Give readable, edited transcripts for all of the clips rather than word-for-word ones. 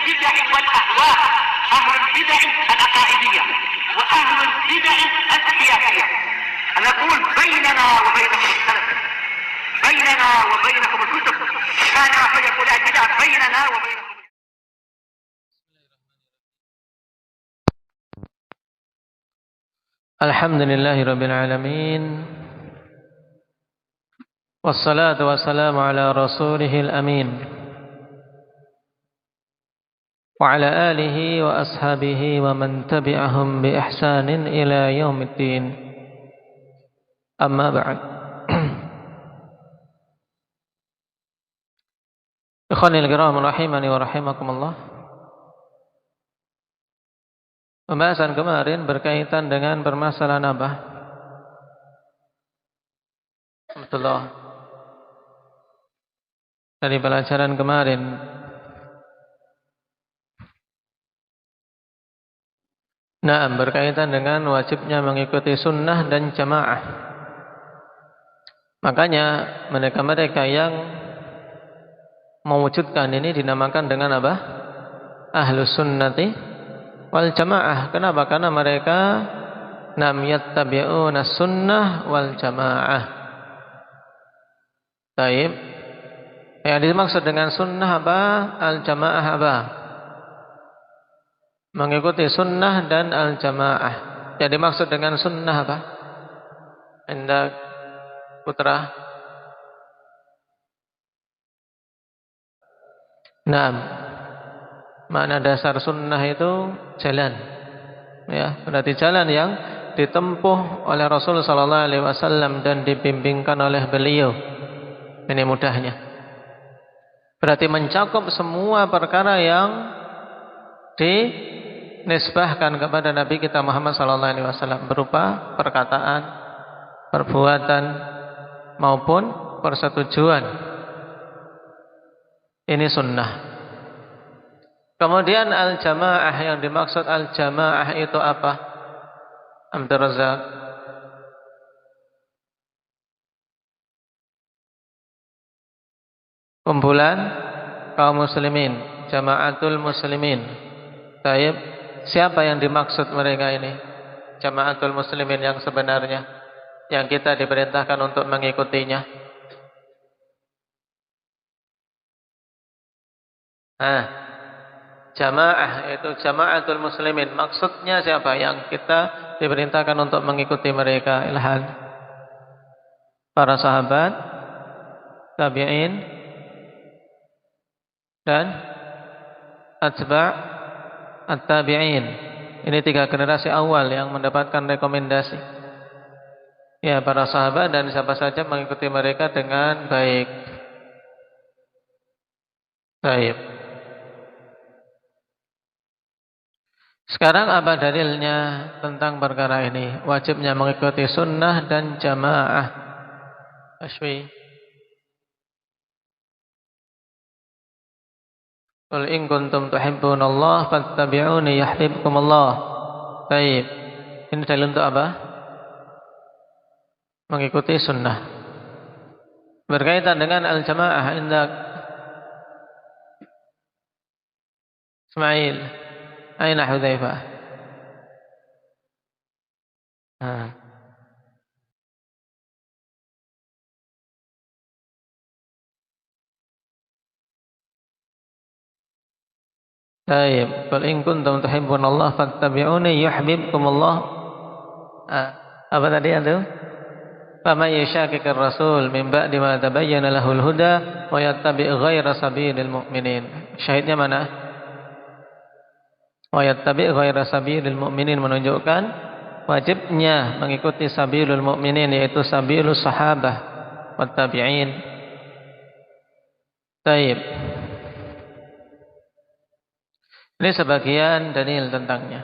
البدع والأهواء، أهل البدع العقائدية وأهل البدع السياسية. نقول بيننا وبينكم السلف، بيننا وبينكم الكتب، كان فيقول البدع بيننا وبينكم. Alhamdulillahi Rabbil Alamin, wassalatu wassalamu ala rasulihil amin, wa ala alihi wa ashabihi wa man tabi'ahum bi ihsanin ila yaumiddin. Amma ba'd. Ikhwanil kiram rahimani wa rahimakumullah. Pembahasan kemarin berkaitan dengan permasalahan apa? Betul. Dari pelajaran kemarin, berkaitan dengan wajibnya mengikuti sunnah dan jamaah. Makanya mereka yang mewujudkan ini dinamakan dengan apa? Ahlus sunnati wal jamaah. Kenapa? Karena mereka yattabi'una sunnah wal jamaah. Baik. Yang dimaksud dengan sunnah apa? Al jamaah apa? Mengikuti sunnah dan al jamaah. Yang dimaksud dengan sunnah apa? Hendak putra. Makna dasar sunnah itu jalan, ya, berarti jalan yang ditempuh oleh Rasul sallallahu alaihi wasallam dan dibimbingkan oleh beliau. Ini mudahnya. Berarti mencakup semua perkara yang dinisbahkan kepada Nabi kita Muhammad sallallahu alaihi wasallam berupa perkataan, perbuatan maupun persetujuan. Ini sunnah. Kemudian al-jamaah, yang dimaksud al-jamaah itu apa? Abdul Razak. Kumpulan kaum muslimin, jamaatul muslimin. Baik, siapa yang dimaksud mereka ini? Jamaatul muslimin yang sebenarnya, yang kita diperintahkan untuk mengikutinya. Jamaah itu jamaatul muslimin. Maksudnya siapa yang kita diperintahkan untuk mengikuti mereka? Ilhan, para sahabat, tabi'in, dan atba' at-tabi'in. Ini 3 generasi awal yang mendapatkan rekomendasi. Ya, para sahabat dan siapa saja mengikuti mereka dengan baik. Baik. Sekarang apa dalilnya tentang perkara ini? Wajibnya mengikuti sunnah dan jamaah. Ashwi. Qul in kuntum tuhibbunallah fattabi'uni yuhibbukumullah. Baik. Ini dalil untuk apa? Mengikuti sunnah. Berkaitan dengan al-jamaah, indak Ismail. Aina Hudzaifah? Baik, qul in kuntum tuhibbunallah fattabi'uni yuhibbukumullah. Apa tadi itu? Faman yushaqiqir rasul min ba'di ma tabayyana lahul huda wa yattabi' ghaira sabilil mu'minin. Syahidnya mana? Wa yattabi' ghaira sabilil mu'minin, menunjukkan wajibnya mengikuti sabilul mu'minin, yaitu sabilus sahabah wat tabi'in. Baik. Ini sebagian dalil tentangnya.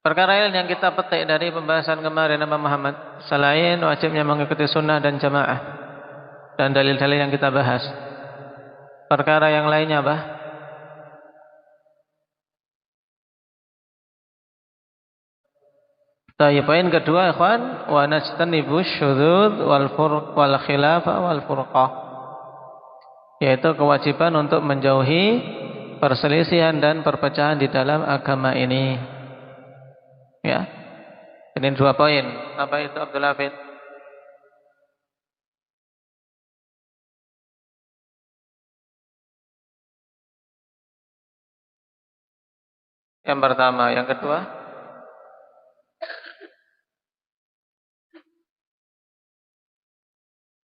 Perkara yang kita petik dari pembahasan kemarin Nabi Muhammad, selain wajibnya mengikuti sunnah dan jamaah dan dalil-dalil yang kita bahas, perkara yang lainnya apa? Poin kedua, ikhwan, wa najtanibu syudzudz wal khilaf wal furqah. yaitu kewajiban untuk menjauhi perselisihan dan perpecahan di dalam agama ini. Ya. Ini 2 poin. Apa itu Abdul Hafid? Yang pertama, yang kedua?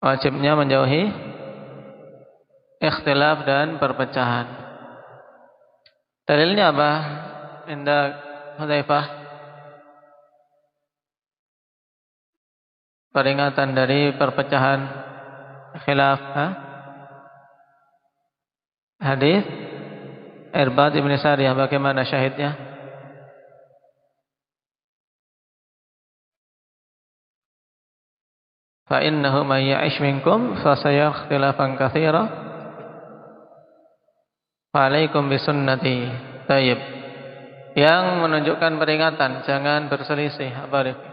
Wajibnya menjauhi ikhtilaf dan perpecahan. Dalilnya apa? Indah Hudzaifah. Peringatan dari perpecahan khilaf. Hadis Irbad ibn Sariyah, bagaimana syahidnya? Fa innahu may ya'ish minkum fa sayara ikhtilafan katsira fa 'alaikum bisunnati. Tayyib. Yang menunjukkan peringatan, jangan berselisih. Apa itu?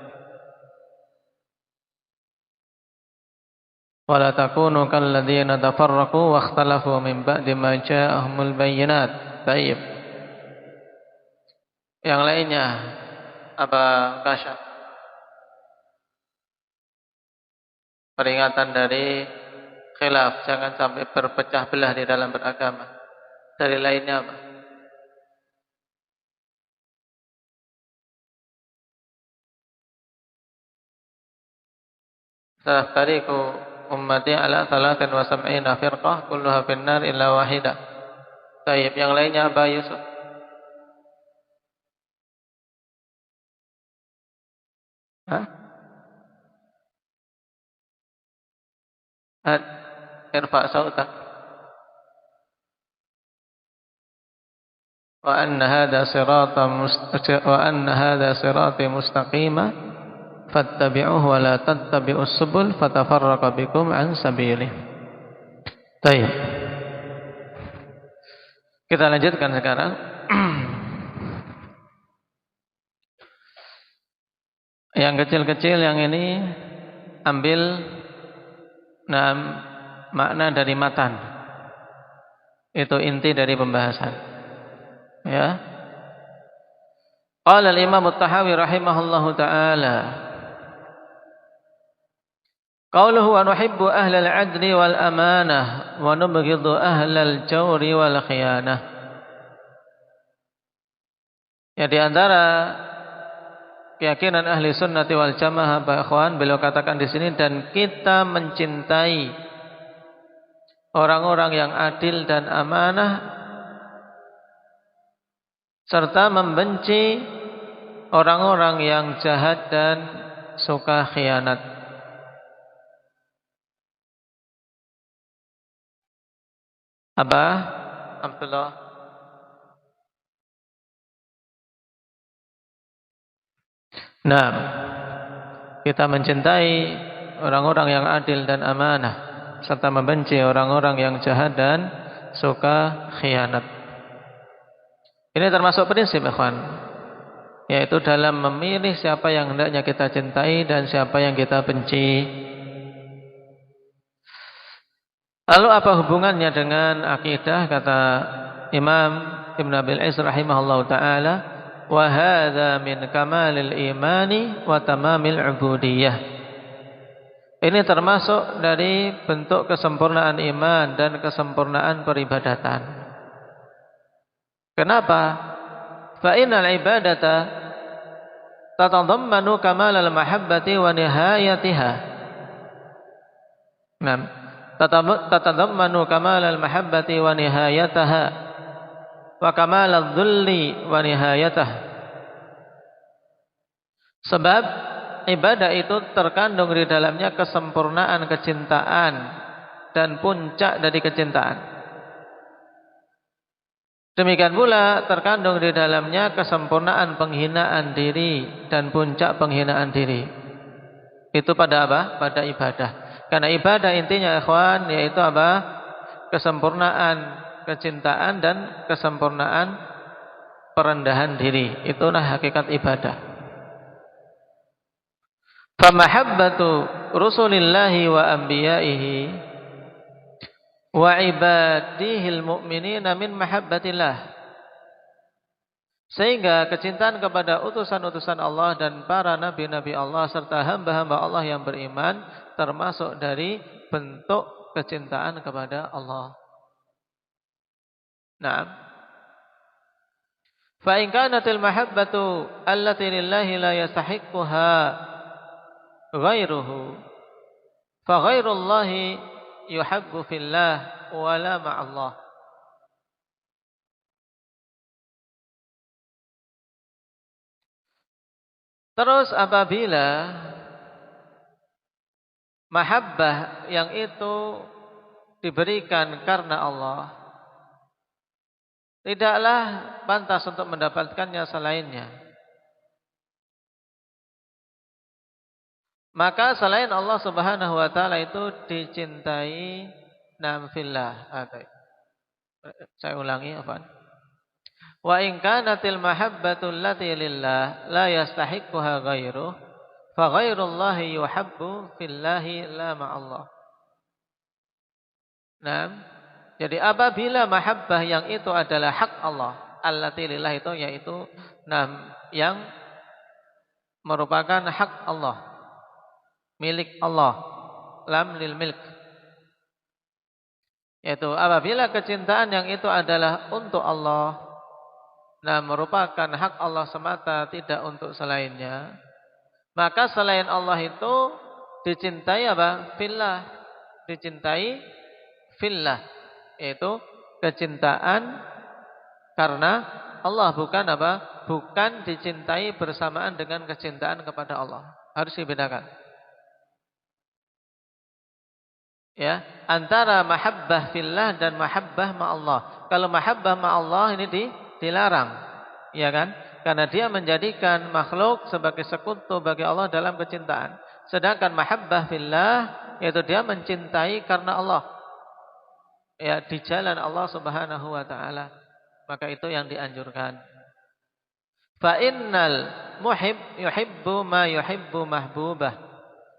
Wala takunu kalladzina tafarraqu wa ikhtalafu min ba'di ma ja'ahumul bayyinat. Tayyib. Yang lainnya apa Kasyaf? Peringatan dari khilaf, jangan sampai berpecah belah di dalam beragama. Dari lainnya apa? Sahtariku ummati ala 73 firqah kulluha finnar illa wahidah. Tayyib, yang lainnya apa Yusuf? Irfa sautak. Wa anna hadha sirati mustaqima fattabi'uhu wa la tattabi'us subul fatafarraqa bikum an sabilih. Baik. Kita lanjutkan sekarang. Yang kecil-kecil yang ini ambil makna dari matan. Itu inti dari pembahasan. Ya. Qala al-Imam At-Tahawi rahimahullahu taala. Qauluhu wa nuhibbu ahlal 'adli wal amanah wa nubghidu ahlal jawri wal khiyanah. Ya, di antara keyakinan ahli sunnati wal jamaah, Pak Ikhwan, beliau katakan di sini, dan kita mencintai orang-orang yang adil dan amanah serta membenci orang-orang yang jahat dan suka khianat. Apa? Abdullah. Nah, kita mencintai orang-orang yang adil dan amanah serta membenci orang-orang yang jahat dan suka khianat. Ini termasuk prinsip, ikhwan, yaitu dalam memilih siapa yang hendaknya kita cintai dan siapa yang kita benci. Lalu apa hubungannya dengan akidah? Kata Imam Ibn Abil Iz rahimahullahu ta'ala, wa hadza min kamalil imani wa tamamil ubudiyah. Ini termasuk dari bentuk kesempurnaan iman dan kesempurnaan peribadatan. Kenapa? Fa innal ibadata tatadammanu kamalal mahabbati wa nihayatiha. Nah, tatadammanu kamalal mahabbati wa nihayataha wa kamalal dhulli wa nihayatah. Sebab ibadah itu terkandung di dalamnya kesempurnaan kecintaan dan puncak dari kecintaan. Demikian pula terkandung di dalamnya kesempurnaan penghinaan diri dan puncak penghinaan diri. Itu pada apa? Pada ibadah. Karena ibadah intinya, ikhwan, yaitu apa? Kesempurnaan kecintaan dan kesempurnaan perendahan diri. Itulah hakikat ibadah. Famahabbatu rusulillahi wa anbiya'ihi wa ibadihil mu'minina min mahabbatillah. Sehingga kecintaan kepada utusan-utusan Allah dan para nabi-nabi Allah serta hamba-hamba Allah yang beriman termasuk dari bentuk kecintaan kepada Allah. Naam. Fa in kanatil mahabbatu allati lillahi la yastahiqquha ghairuhu fa ghairullahi yuhabbu fillah wa la ma'allah. Terus apabila mahabbah yang itu diberikan karena Allah, tidaklah pantas untuk mendapatkannya selainnya. Maka selain Allah Subhanahu wa taala itu dicintai fillah. Saya ulangi apa? Wa in kanatil mahabbatu allati lillah la yastahiqquha ghairuh fa ghairullahi yuhabbu fillahi la ma'allah. Nah, jadi apabila mahabbah yang itu adalah hak Allah, allati lillah itu yaitu yang merupakan hak Allah, milik Allah, lam lil milk. Yaitu apabila kecintaan yang itu adalah untuk Allah, merupakan hak Allah semata, tidak untuk selainnya, maka selain Allah itu dicintai apa? Fillah. Dicintai fillah, yaitu kecintaan karena Allah, bukan apa? Bukan dicintai bersamaan dengan kecintaan kepada Allah. Harus dibedakan. Ya, antara mahabbah fillah dan mahabbah ma'allah. Kalau mahabbah ma'allah ini dilarang, ya kan? Karena dia menjadikan makhluk sebagai sekutu bagi Allah dalam kecintaan. Sedangkan mahabbah fillah yaitu dia mencintai karena Allah, ya, di jalan Allah Subhanahu wa taala. Maka itu yang dianjurkan. Fa innal muhib yuhibbu ma yuhibbu mahbubah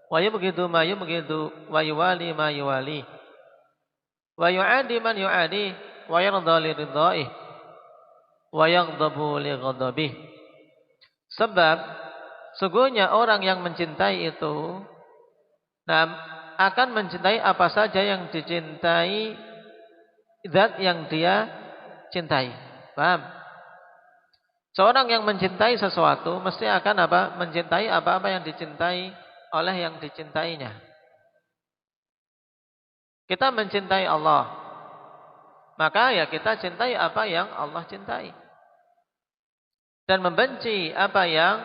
wa yubghidu ma yubghidu wa yuwali ma yuwali wa yu'adi man yu'adi wa yarda li ridhaih wa yaghdabu li ghadabih. Sebab sungguhnya orang yang mencintai itu akan mencintai apa saja yang dicintai zat yang dia cintai. Paham? Seorang yang mencintai sesuatu mesti akan apa? Mencintai apa-apa yang dicintai oleh yang dicintainya. Kita mencintai Allah, maka ya kita cintai apa yang Allah cintai. Dan membenci apa yang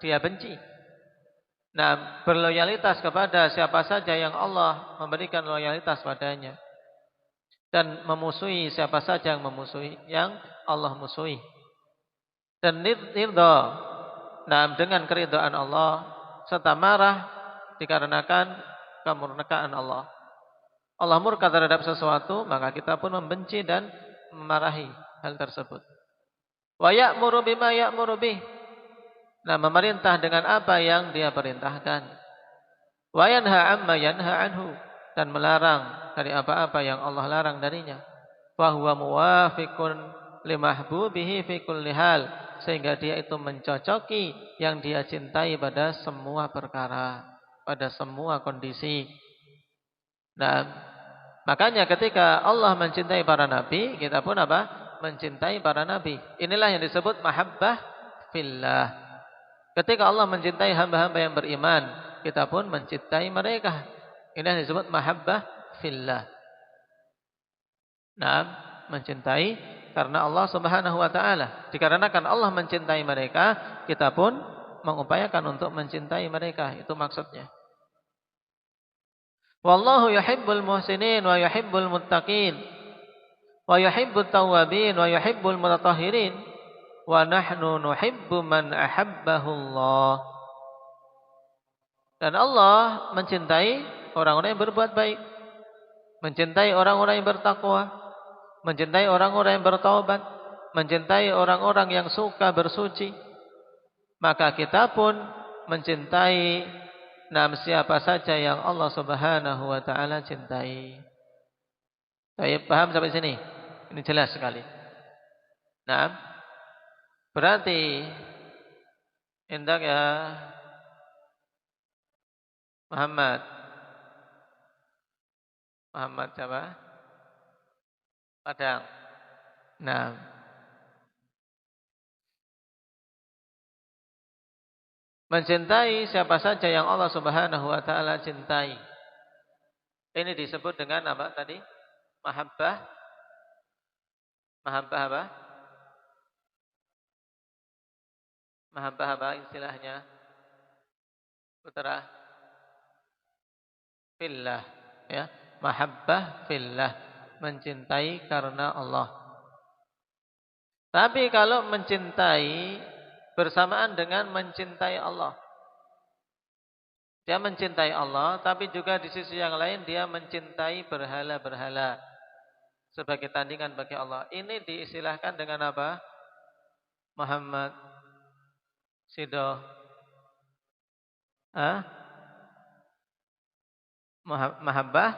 dia benci. Berloyalitas kepada siapa saja yang Allah memberikan loyalitas padanya. Dan memusuhi siapa saja yang memusuhi, yang Allah musuhi. Dan ridha dengan keridhaan Allah, serta marah dikarenakan kemurkaan Allah. Allah murka terhadap sesuatu, maka kita pun membenci dan memarahi hal tersebut. Wa ya'muru bima ya'muru bih. Memerintah dengan apa yang dia perintahkan. Wa yanha amma yanha anhu. Dan melarang dari apa-apa yang Allah larang darinya. Wa huwa muwafiqun limahbubihi fi kulli hal. Sehingga dia itu mencocoki yang dia cintai pada semua perkara, pada semua kondisi. Makanya ketika Allah mencintai para nabi, kita pun apa? Mencintai para nabi. Inilah yang disebut mahabbah fillah. Ketika Allah mencintai hamba-hamba yang beriman, kita pun mencintai mereka. Ini yang disebut mahabbah fillah. Mencintai karena Allah Subhanahu wa taala. Dikarenakan Allah mencintai mereka, kita pun mengupayakan untuk mencintai mereka. Itu maksudnya. Wallahu yuhibbul muhsinin wa yuhibbul muttaqin wa yuhibbut tawwabin wa yuhibbul mutatahhirin wa nahnu nuhibbu man ahabbahu Allah. Dan Allah mencintai orang-orang yang berbuat baik, mencintai orang-orang yang bertakwa, mencintai orang-orang yang bertaubat, mencintai orang-orang yang suka bersuci. Maka kita pun mencintai siapa saja yang Allah Subhanahu wa taala cintai. Baik, paham sampai sini? Ini jelas sekali. Nah, berarti hendak ya Muhammad. Muhammad siapa? Padang. Nah, mencintai siapa saja yang Allah Subhanahu wa taala cintai. Ini disebut dengan apa tadi? Mahabbah. Mahabbah apa? Mahabbah apa istilahnya? Putra fillah, ya. Mahabbah fillah, mencintai karena Allah. Tapi kalau mencintai bersamaan dengan mencintai Allah, dia mencintai Allah, tapi juga di sisi yang lain dia mencintai berhala-berhala sebagai tandingan bagi Allah. Ini diistilahkan dengan apa? Muhammad Sido. Mahabbah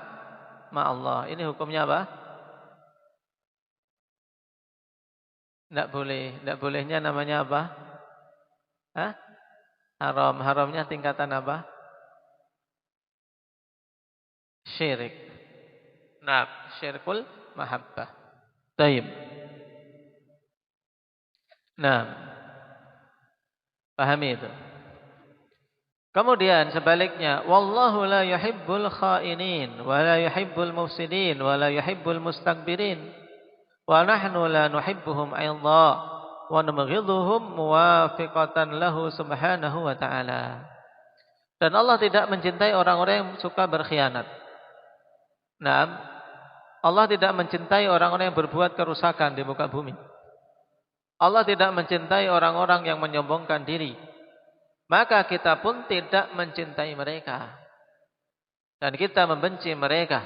ma Allah. Ini hukumnya apa? Tidak boleh. Tidak bolehnya namanya apa? Haram. Haramnya tingkatan apa? Syirik. Nah, syirkul mahabbah. Taib. Nah, pahami itu. Kemudian sebaliknya, wallahu la yuhibbul khainin wa la yuhibbul mufsidin wa la yuhibbul mustakbirin wa nahnu la nuhibbuhum aidha wa nabghidhuhum muwafiqatan lahu subhanahu wa ta'ala. Dan Allah tidak mencintai orang-orang yang suka berkhianat. Nah, Allah tidak mencintai orang-orang yang berbuat kerusakan di muka bumi. Allah tidak mencintai orang-orang yang menyombongkan diri. Maka kita pun tidak mencintai mereka. Dan kita membenci mereka.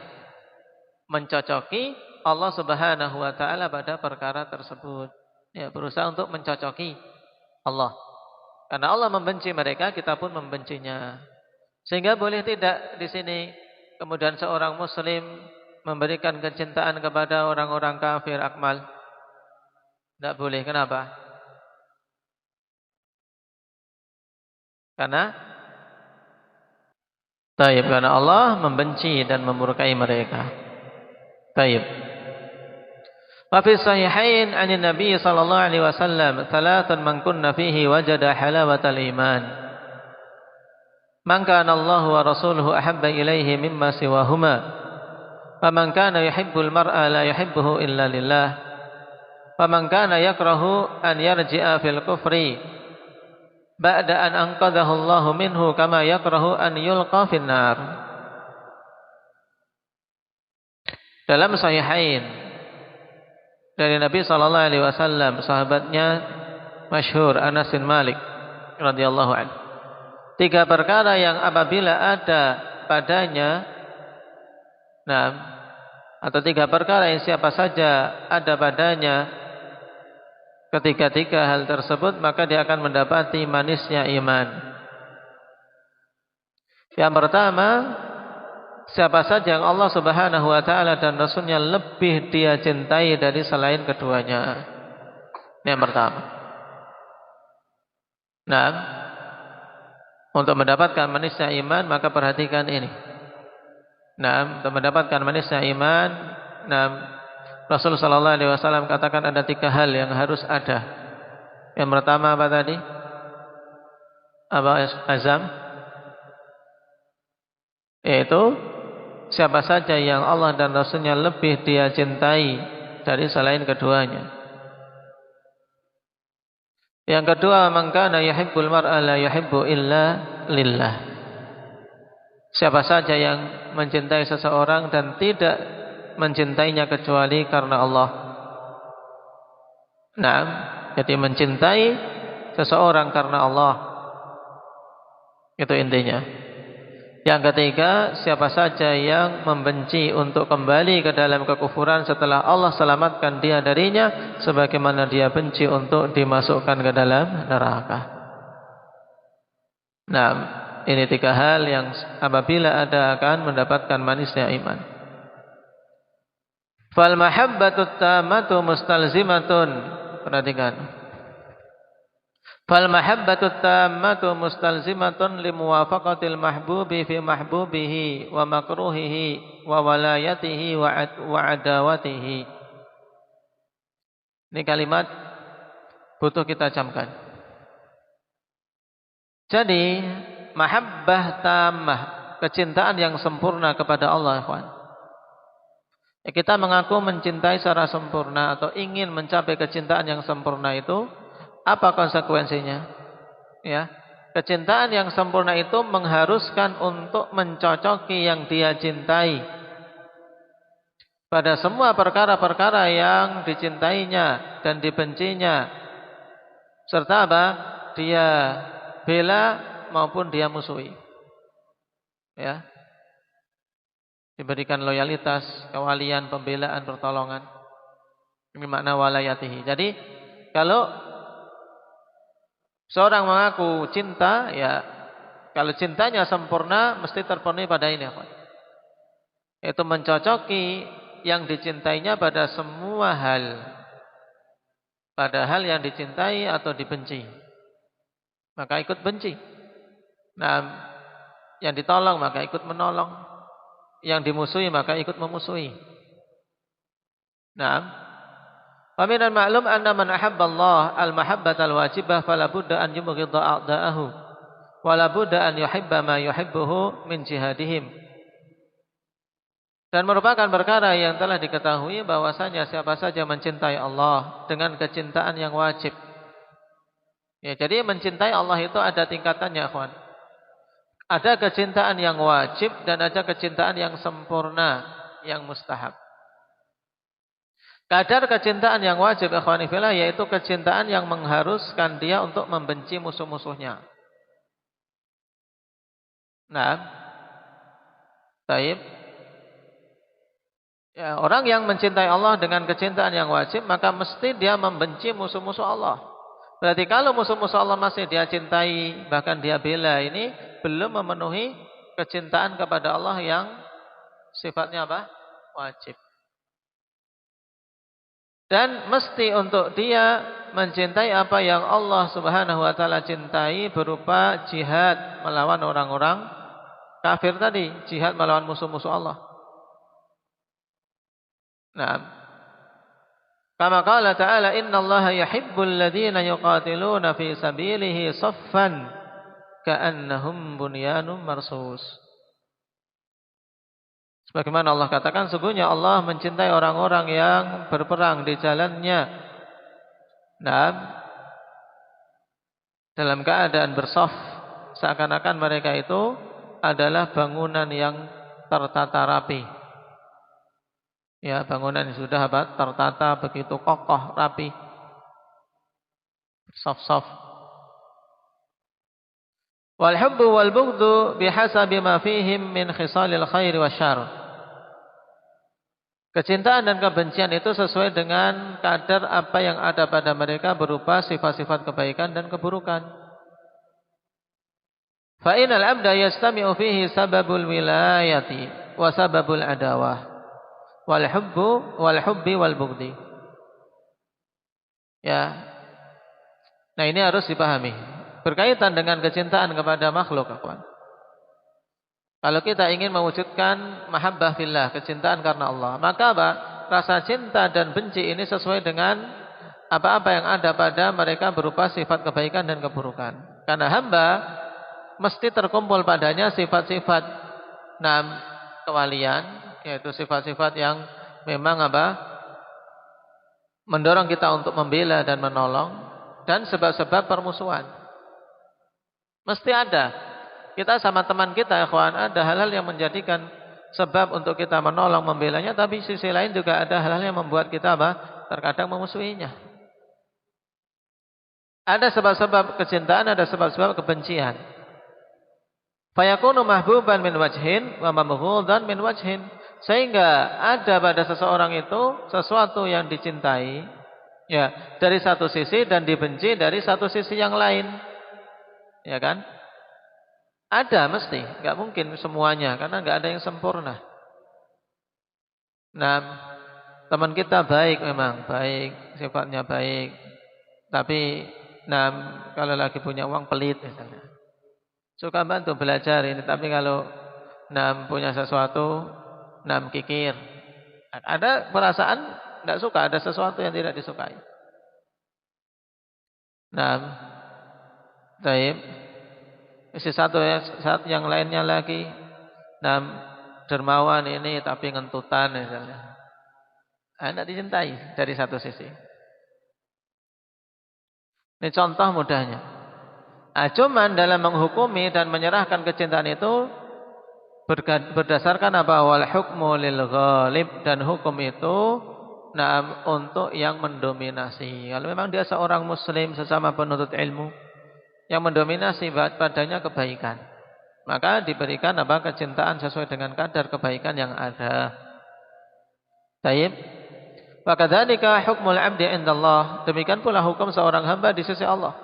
Mencocoki Allah Subhanahu wa ta'ala pada perkara tersebut. Ya, berusaha untuk mencocoki Allah. Karena Allah membenci mereka, kita pun membencinya. Sehingga boleh tidak di sini kemudian seorang muslim memberikan kecintaan kepada orang-orang kafir, Akmal? Tidak boleh. Kenapa? Karena Allah membenci dan memurkai mereka. Taib. Wa fi sahihain 'an Nabi sallallahu alaihi wasallam, "Thalathun man kunna fihi wajada halawatal iman. Man kana Allah wa rasuluhu ahabba ilaihi mimma siwahuma. Wa man kana yuhibbul mar'a la yuhibbuhu illa lillah. Wa man kana yakrahu an yarji'a fil kufri ba'da an anqadhahu Allah minhu kama yakrahu an yulqa fin nar." Dalam sahihain dari Nabi sallallahu alaihi wasallam, sahabatnya masyhur Anas bin Malik radhiyallahu anhu, 3 perkara yang apabila ada padanya, atau 3 perkara yang siapa saja ada padanya ketiga-tiga hal tersebut, maka dia akan mendapati manisnya iman. Yang pertama, siapa saja yang Allah Subhanahu wa ta'ala dan Rasulnya lebih dia cintai dari selain keduanya. Ini yang pertama. Untuk mendapatkan manisnya iman, maka perhatikan ini. Untuk mendapatkan manisnya iman, Rasul sallallahu alaihi wasallam katakan ada 3 hal yang harus ada. Yang pertama apa tadi? Apa azam? Yaitu siapa saja yang Allah dan Rasulnya lebih dia cintai dari selain keduanya. Yang kedua, man kana yuhibbul mar'a la yuhibbu illa lillah. Siapa saja yang mencintai seseorang dan tidak mencintainya kecuali karena Allah. Jadi mencintai seseorang karena Allah. Itu intinya. Yang ketiga, siapa saja yang membenci untuk kembali ke dalam kekufuran setelah Allah selamatkan dia darinya, sebagaimana dia benci untuk dimasukkan ke dalam neraka. Ini 3 hal yang apabila ada akan mendapatkan manisnya iman. Fal mahabbatut tammatu mustalzimatun. Perhatikan. Fal mahabbatut tammatu mustalzimatun limuwafaqatil mahbubi fi mahbubihi wa makruhihi wa walayatihi wa adawatihi. Ini kalimat butuh kita camkan. Jadi mahabbah tammah, kecintaan yang sempurna kepada Allah, ikhwan. Kita mengaku mencintai secara sempurna atau ingin mencapai kecintaan yang sempurna itu, apa konsekuensinya? Ya, kecintaan yang sempurna itu mengharuskan untuk mencocoki yang dia cintai pada semua perkara-perkara yang dicintainya dan dibencinya, serta apa? Dia bela maupun dia musuhi. Ya. Diberikan loyalitas, kewalian, pembelaan, pertolongan. Ini makna walayatihi. Jadi kalau seorang mengaku cinta, ya kalau cintanya sempurna mesti terpenuhi pada ini, yaitu mencocoki yang dicintainya pada semua hal, pada hal yang dicintai atau dibenci, maka ikut benci. Nah, yang ditolong maka ikut menolong, yang dimusuhi maka ikut memusuhi. Nah, faminal ma'lum anna man ahabba Allah al-mahabbatal wajibah fala budda an yubghidha a'da'ahu wa la budda an yuhibba ma yuhibbuhu min jihadihim. Dan merupakan perkara yang telah diketahui bahwasanya siapa saja mencintai Allah dengan kecintaan yang wajib. Ya, jadi mencintai Allah itu ada tingkatannya, ikhwan. Ada kecintaan yang wajib dan ada kecintaan yang sempurna, yang mustahab. Kadar kecintaan yang wajib, ikhwani fillah, yaitu kecintaan yang mengharuskan dia untuk membenci musuh-musuhnya. Nah, baik. Ya, orang yang mencintai Allah dengan kecintaan yang wajib, maka mesti dia membenci musuh-musuh Allah. Berarti kalau musuh-musuh Allah masih dia cintai, bahkan dia bela, ini belum memenuhi kecintaan kepada Allah yang sifatnya apa? Wajib. Dan mesti untuk dia mencintai apa yang Allah Subhanahu wa taala cintai berupa jihad melawan orang-orang kafir tadi, jihad melawan musuh-musuh Allah. Nah, kama qala ta'ala innallaha yuhibbul ladzina yuqatiluna fi sabilihi saffan ka'annahum bunyanun marsus. Sebagaimana Allah katakan, sungguhnya Allah mencintai orang-orang yang berperang di jalannya. Nah, dalam keadaan bersaf, seakan-akan mereka itu adalah bangunan yang tertata rapi. Ya, bangunan yang sudah apa? Tertata begitu kokoh, rapi. Saf-saf. Wal hubbu wal bughdu bihasabi ma fihim min khisalil khairi wasyarr. Kecintaan dan kebencian itu sesuai dengan kadar apa yang ada pada mereka berupa sifat-sifat kebaikan dan keburukan. Fa innal abda yastami'u fihi sababul wilayati wa sababul adawah. Wal hubbi wal bughdi. Ya. Nah, ini harus dipahami. Berkaitan dengan kecintaan kepada makhluk, kawan. Kalau kita ingin mewujudkan mahabbah fillah, kecintaan karena Allah, maka apa? Rasa cinta dan benci ini sesuai dengan apa-apa yang ada pada mereka berupa sifat kebaikan dan keburukan. Karena hamba mesti terkumpul padanya sifat-sifat kewalian, yaitu sifat-sifat yang memang apa? Mendorong kita untuk membela dan menolong, dan sebab-sebab permusuhan. Mesti ada. Kita sama teman kita, ikhwan, ada hal-hal yang menjadikan sebab untuk kita menolong, membelanya, tapi sisi lain juga ada hal-hal yang membuat kita apa? Terkadang memusuhinya. Ada sebab-sebab kecintaan, ada sebab-sebab kebencian. Fayakunu mahbuban min wajhin wa mabghudan min wajhin. Sehingga ada pada seseorang itu sesuatu yang dicintai, ya, dari satu sisi, dan dibenci dari satu sisi yang lain. Ya kan? Ada mesti, enggak mungkin semuanya karena enggak ada yang sempurna. Nah, teman kita baik memang, baik, sifatnya baik. Tapi kalau lagi punya uang pelit misalnya. Suka bantu belajar ini, tapi kalau punya sesuatu kikir. Ada perasaan tidak suka, ada sesuatu yang tidak disukai. Taib. Satu yang lainnya lagi, dermawan ini tapi ngentutan misalnya. Tidak dicintai dari satu sisi. Ini contoh mudahnya. Cuman dalam menghukumi dan menyerahkan kecintaan itu berdasarkan apa? Wal hukmu lil ghalib, dan hukum itu untuk yang mendominasi. Kalau memang dia seorang muslim sesama penuntut ilmu, yang mendominasi padanya kebaikan, maka diberikan kecintaan sesuai dengan kadar kebaikan yang ada. Taib. Wa kadzalika hukmul 'abdi 'indallah, demikian pula hukum seorang hamba di sisi Allah.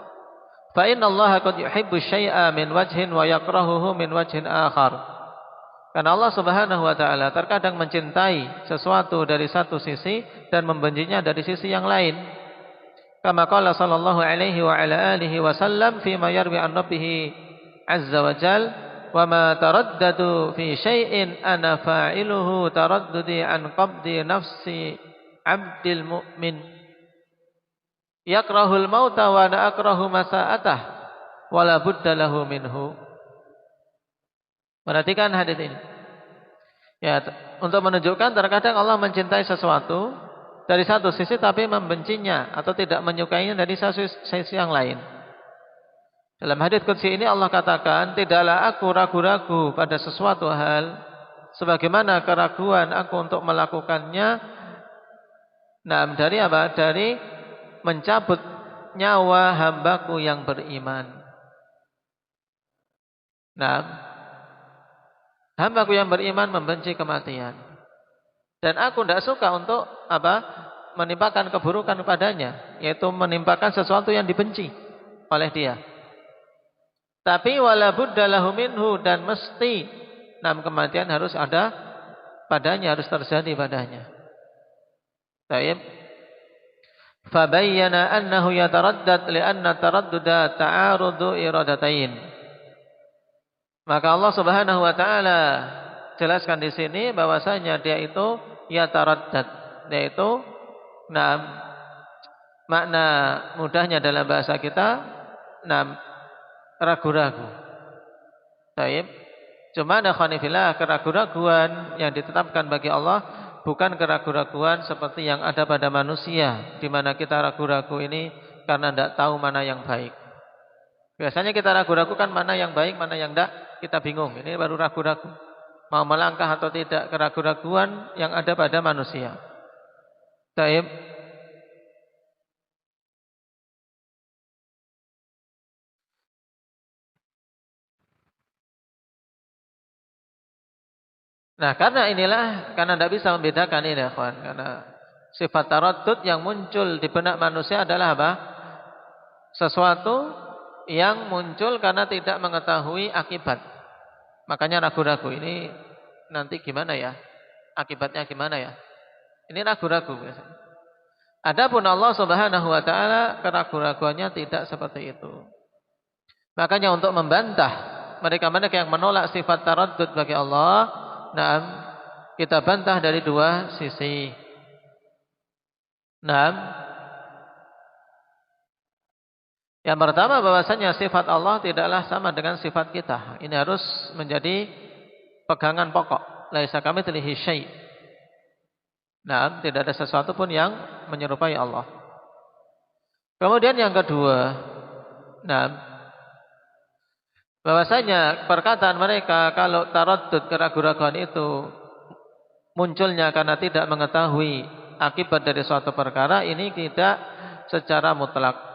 Fa innallaha qad yuhibbu syai'a min wajhin wa yakrahuhu min wajhin akhar. Karena Allah Subhanahu wa taala terkadang mencintai sesuatu dari satu sisi dan membencinya dari sisi yang lain. Kama qala sallallahu alaihi wa ala alihi wasallam fi ma yarwi an rabbih azza wa jalla, wa ma taraddadu fi syai'in ana fa'iluhu taraddudi an qabdi nafsi 'abdil mu'min yakrahul mauta wa ana akrahu masa'atah wa la budda lahu minhu. Perhatikan hadis ini. Ya, untuk menunjukkan terkadang Allah mencintai sesuatu dari satu sisi tapi membencinya atau tidak menyukainya dari sisi yang lain. Dalam hadis qudsi ini Allah katakan, tidaklah aku ragu-ragu pada sesuatu hal sebagaimana keraguan aku untuk melakukannya. Dari apa? Dari mencabut nyawa hambaku yang beriman. Hambaku yang beriman membenci kematian. Dan aku tidak suka untuk menimpakan keburukan kepadanya, yaitu menimpakan sesuatu yang dibenci oleh dia. Tapi wala budda lahu minhu, dan mesti kematian harus ada padanya, harus terjadi padanya. Taib. Fabayyana annahu yataraddad li'anna taradduda ta'arudu iradatain. Maka Allah Subhanahu wa taala jelaskan di sini bahwasanya dia itu yataraddad, yaitu makna mudahnya dalam bahasa kita ragu-ragu. Taib. Cuma ada khanifillah, keraguan yang ditetapkan bagi Allah bukan keraguan seperti yang ada pada manusia, di mana kita ragu-ragu ini karena tidak tahu mana yang baik. Biasanya kita ragu-ragu kan mana yang baik, mana yang tidak, kita bingung. Ini baru ragu-ragu, mau melangkah atau tidak, keraguan yang ada pada manusia. Taib. Karena tidak bisa membedakan ini, kawan. Karena sifat taraddud yang muncul di benak manusia adalah apa? Sesuatu yang muncul karena tidak mengetahui akibat. Makanya ragu-ragu, ini nanti gimana ya? Akibatnya gimana ya? Ini ragu-ragu biasanya. Adapun Allah Subhanahu wa taala keraguan-raguannya tidak seperti itu. Makanya untuk membantah mereka-mereka yang menolak sifat taraddud bagi Allah, kita bantah dari dua sisi. Yang pertama, bahwasanya sifat Allah tidaklah sama dengan sifat kita. Ini harus menjadi pegangan pokok. Laisa kamitslihi syai'. Tidak ada sesuatu pun yang menyerupai Allah. Kemudian yang kedua, bahwasanya perkataan mereka kalau taraddud, keraguan-raguan itu munculnya karena tidak mengetahui akibat dari suatu perkara, ini tidak secara mutlak.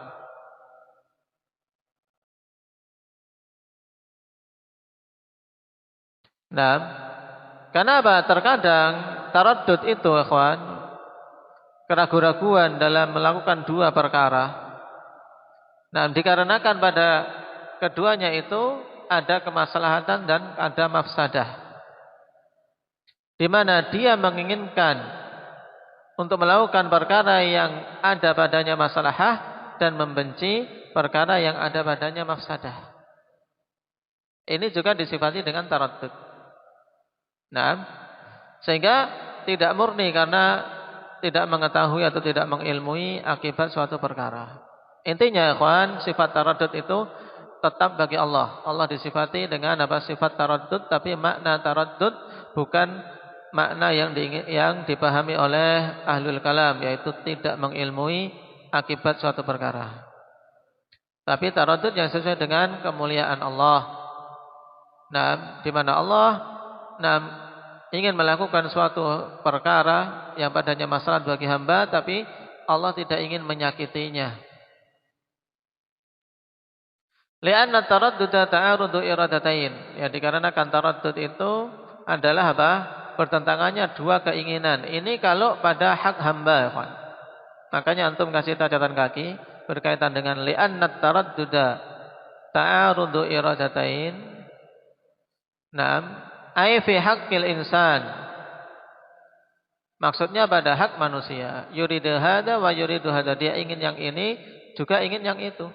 Karena apa? Terkadang taraddud itu, ikhwan, keraguan-raguan dalam melakukan dua perkara, dikarenakan pada keduanya itu ada kemaslahatan dan ada mafsadah, di mana dia menginginkan untuk melakukan perkara yang ada padanya maslahah dan membenci perkara yang ada padanya mafsadah. Ini juga disifati dengan taraddud. Nah, sehingga tidak murni karena tidak mengetahui atau tidak mengilmui akibat suatu perkara. Intinya, ikhwan, sifat taraddud itu tetap bagi Allah. Allah disifati dengan sifat taraddud, tapi makna taraddud bukan makna yang dipahami oleh ahlul kalam, yaitu tidak mengilmui akibat suatu perkara. Tapi taraddud yang sesuai dengan kemuliaan Allah. Nah, di mana Allah ingin melakukan suatu perkara yang padanya maslahat bagi hamba, tapi Allah tidak ingin menyakitinya. Li'anna taradduda ta'arudu iradatain. Ya, dikarenakan taraddud itu adalah bertentangannya dua keinginan. Ini kalau pada hak hamba, Pak. Makanya antum kasih catatan kaki berkaitan dengan li'anna taradduda ta'arudu iradatain. Ai fi haqqil insan. Maksudnya pada hak manusia. Yuridu hada wa yuridu hada. Dia ingin yang ini, juga ingin yang itu.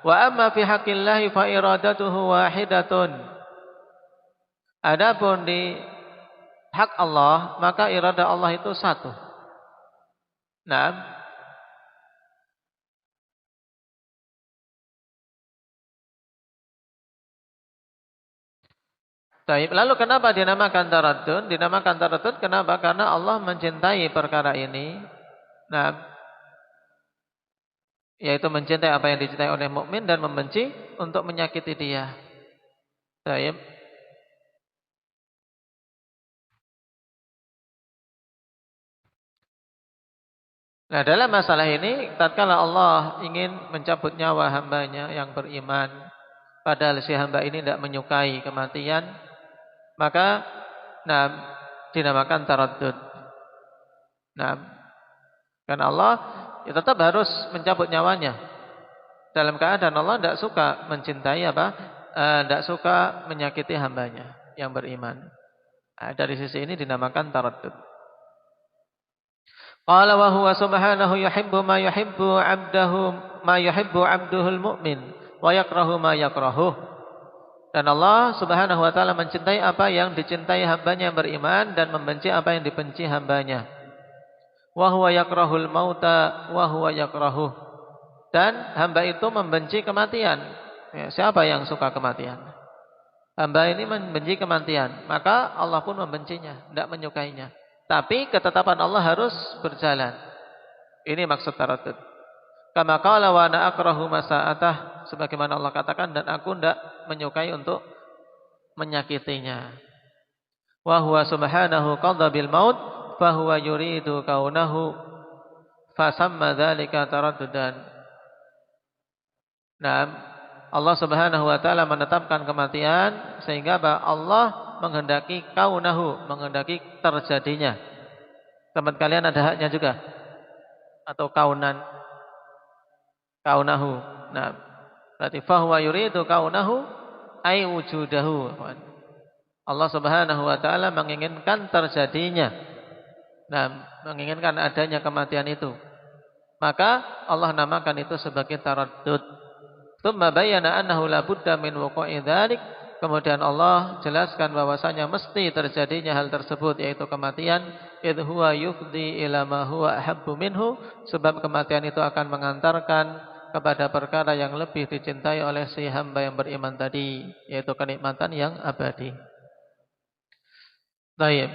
Wa amma fi haqqillahi fa iradatuhu wahidatun. Adapun di hak Allah, maka iradah Allah itu satu. Lalu kenapa dinamakan taraddud? Dinamakan taraddud kenapa? Karena Allah mencintai perkara ini. Yaitu mencintai apa yang dicintai oleh mukmin dan membenci untuk menyakiti dia. Baik. Nah, dalam masalah ini, tatkala Allah ingin mencabut nyawa hambanya yang beriman, padahal si hamba ini tidak menyukai kematian, maka dinamakan taraddud. Karena Allah tetap harus mencabut nyawanya dalam keadaan Allah tidak suka mencintai tidak suka menyakiti hambanya yang beriman. Dari sisi ini dinamakan taraddud. Qala wa huwa subhanahu yuhibbu ma yuhibbu 'abduhul mu'min wa yakrahu ma yakrahu. Dan Allah Subhanahu wa taala mencintai apa yang dicintai hambanya yang beriman dan membenci apa yang dibenci hambanya. Wa huwa yakrahul mauta wa huwa yakrahu. Dan hamba itu membenci kematian. Ya, siapa yang suka kematian? Hamba ini membenci kematian, maka Allah pun membencinya, tidak menyukainya. Tapi ketetapan Allah harus berjalan. Ini maksud taraddud. Kama qala wa ana akrahu masa'atah, sebagaimana Allah katakan, dan aku tidak menyukai untuk menyakitinya. Wa huwa subhanahu qadha bil maut fa huwa yuridu kaunahu fa samma dzalika taraddudan. Allah Subhanahu wa taala menetapkan kematian sehingga Allah menghendaki kaunahu, menghendaki terjadinya. Teman kalian ada haknya juga atau kaunahu. Berarti fahuwa yuridu kaunahu ay wujudahu. Allah Subhanahu wa taala menginginkan terjadinya. Menginginkan adanya kematian itu. Maka Allah namakan itu sebagai taraddud. Tsumma bayyana annahu la budda min wuqu'i dzalik. Kemudian Allah jelaskan bahwasanya mesti terjadinya hal tersebut, yaitu kematian. Idh huwa yufdi ila ma huwa ahabbu minhu. Sebab kematian itu akan mengantarkan kepada perkara yang lebih dicintai oleh si hamba yang beriman tadi, yaitu kenikmatan yang abadi. Baik.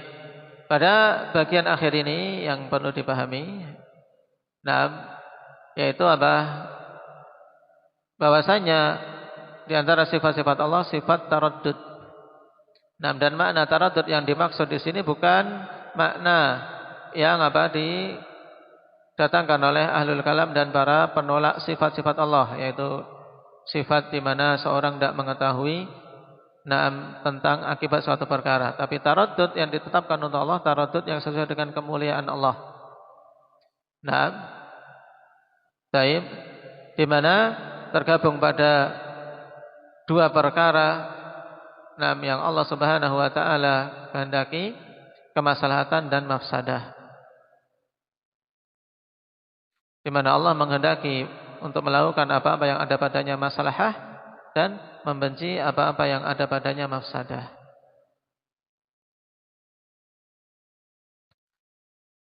Pada bagian akhir ini yang perlu dipahami, yaitu bahwasanya di antara sifat-sifat Allah sifat taraddud. Dan makna taraddud yang dimaksud di sini bukan makna yang didatangkan oleh ahlul kalam dan para penolak sifat-sifat Allah, yaitu sifat di mana seorang tidak mengetahui tentang akibat suatu perkara. Tapi taraddud yang ditetapkan untuk Allah, taraddud yang sesuai dengan kemuliaan Allah. Baik, di mana tergabung pada dua perkara yang Allah Subhanahu wa taala kehendaki. kemaslahatan dan mafsadah. Di mana Allah menghendaki untuk melakukan apa-apa yang ada padanya maslahah dan membenci apa-apa yang ada padanya mafsadah.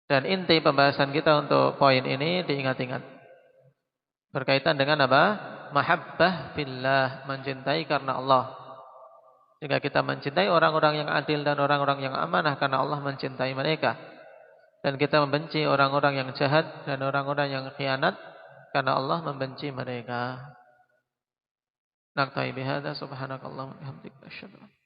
Dan inti pembahasan kita untuk poin ini diingat-ingat. Berkaitan dengan apa? Mahabbah fillah, mencintai karena Allah. Jika kita mencintai orang-orang yang adil dan orang-orang yang amanah karena Allah mencintai mereka. Dan kita membenci orang-orang yang jahat dan orang-orang yang khianat karena Allah membenci mereka. Naktai bihadza subhanakallahumma wa bihamdika asyhadu